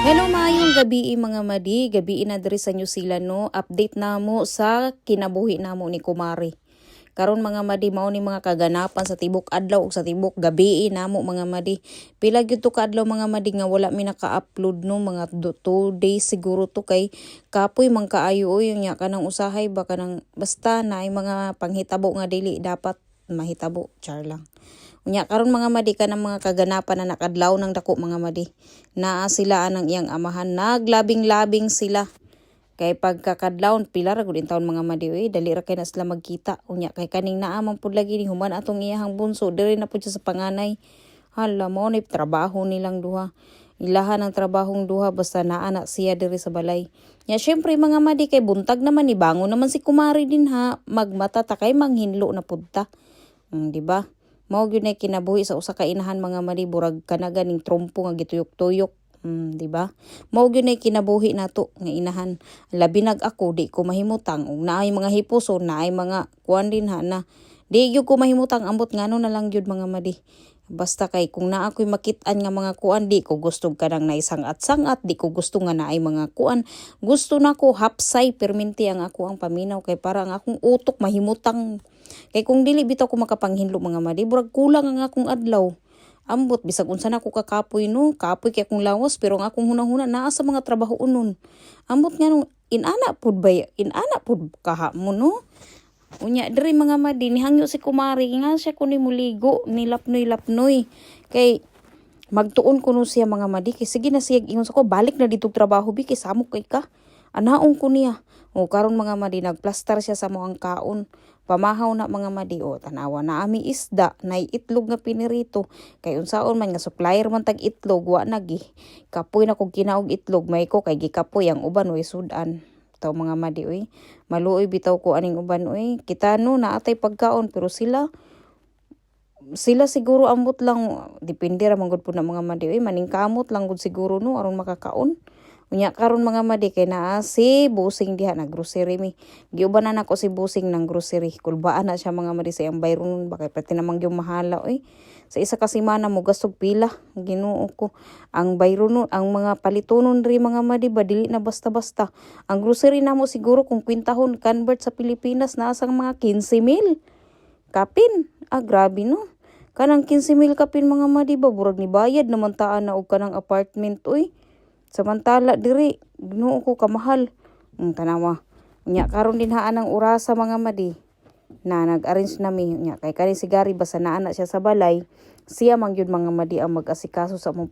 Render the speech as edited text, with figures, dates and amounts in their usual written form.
Hello, maayong gabi mga madi. Gabi na diri sa New Zealand no. Update namo sa kinabuhi namo ni Kumari. Karon mga madi mao ni mga kaganapan sa tibok adlaw ug sa tibok gabi namo mga madi. Pila gyud to ka adlaw mga madi nga wala mi naka-upload no mga 2 days siguro to kay kapoy man kaayo yung nya kanang usahay ba kanang basta na ay mga panghitabo nga dili dapat mahitabo char lang. Unya karon mga madi ka ng mga kaganapan na nakadlaw ng dako mga madi. Naa sila anang iyang amahan naglabing-labing sila. Kay pagkakadlaw pila ra gud in taon mga madi dali ra kay na sila magkita. Unya kay kaning naa man pud lagi ni human atong iyahang bunso diri na pud siya sa panganay. Hala mo ni trabaho nilang duha. Ilahan ang trabahong duha basta naa na siya diri sa balay. Nya syempre mga madi kay buntag naman ni bangon naman si Kumari din ha. Magmata ta kay manghinlo na pud ta. Di ba? Mao gyud nay kinabuhi sa usa ka inahan mga madi burag kanaga ning trompo nga gituyok-tuyok. Di ba? Mao gyud nay kinabuhi nato nga inahan. Labi nag ako di ko mahimutang ug naay mga hipuso naay mga kuan din ha na di gyud ko mahimutang ambot ngano na lang gyud mga madi. Basta kay kung naa ko'y makit-an nga mga kuan di ko gusto kanang naisangat-sangat di ko gusto nga naay mga kuan gusto nako hapsay perminti ang ako ang paminaw kay para ang akong utok mahimutang kay kung dili bitaw ko makapanghinlo mga madi burag kulang ang akong adlaw ambot bisag unsa na ko kakapoy no kapoy kay akong lawas pero ang akong hunahuna naa sa mga trabaho unon ambot nganong inana pud kaha mo no. Unya diri mga madi nihangyo si Kumari nga siya kuno muligo nilapnoy kay magtuon kuno siya mga madi kay sige na siya ingon sa ko balik na dito trabaho bi kay samok kay ka anaon ko niya o karon mga madi nagplaster siya sa moang kaon pamahaw na mga madi o tanawa na ami isda nay itlog nga pinirito kay unsaon man nga supplier man tag itlog wa nagi kapoy na kog kinaog itlog may ko kay gikapoy ang uban way sudan taw mga madi maluoy bitaw ko aning uban kita no naatay pagkaon pero sila siguro ambot lang depende ra man gud pud na mga madi maningkamot lang gud siguro no aron makakaon. Unya karon mga madi kay naa si Busing diha na grocery mi. Giubanan ako si Busing ng grocery. Kulbaan na siya mga madi sa iyang bayron bakay pati namang gyud mahala Sa isa ka semana mo gastog pila. Ginoo ko. Ang bayron ang mga palitonon ri mga madi ba dili na basta-basta. Ang grocery namo siguro kung kwintahon convert sa Pilipinas naa sang mga 15,000. Kapin. Grabe no. Kanang 15,000 kapin mga madi ba burag ni bayad naman taan na og kanang apartment Samantala diri ginoo ko kamahal. Tanawa. Nya karon din haan ang orasa mga madi na nag-arrange nami nya kay kani si Gary basta naa na siya sa balay siya man gyud mga madi ang mag-asikaso sa among